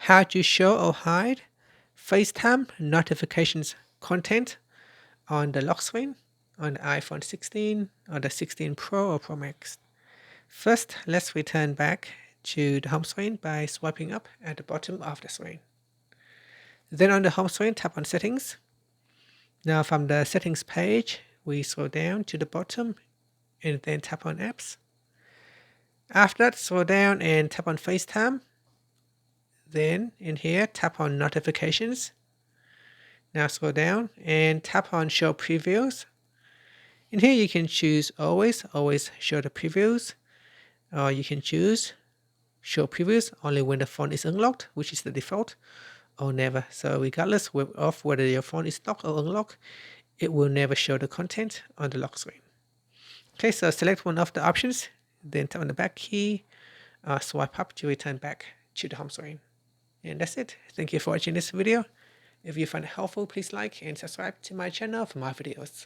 How to show or hide FaceTime notifications content on the lock screen on the iPhone 16 or the 16 Pro or Pro Max. First, let's return back to the home screen by swiping up at the bottom of the screen. Then on the home screen, tap on Settings. Now from the Settings page, we scroll down to the bottom and then tap on Apps. After that, scroll down and tap on FaceTime. Then in here, tap on Notifications. Now scroll down and tap on Show Previews. In here, you can choose always show the previews, or you can choose show previews only when the phone is unlocked, which is the default, or never. So regardless of whether your phone is locked or unlocked, it will never show the content on the lock screen. Okay, so select one of the options, then tap on the back key, swipe up to return back to the home screen. And that's it. Thank you for watching this video. If you find it helpful, please like and subscribe to my channel for more videos.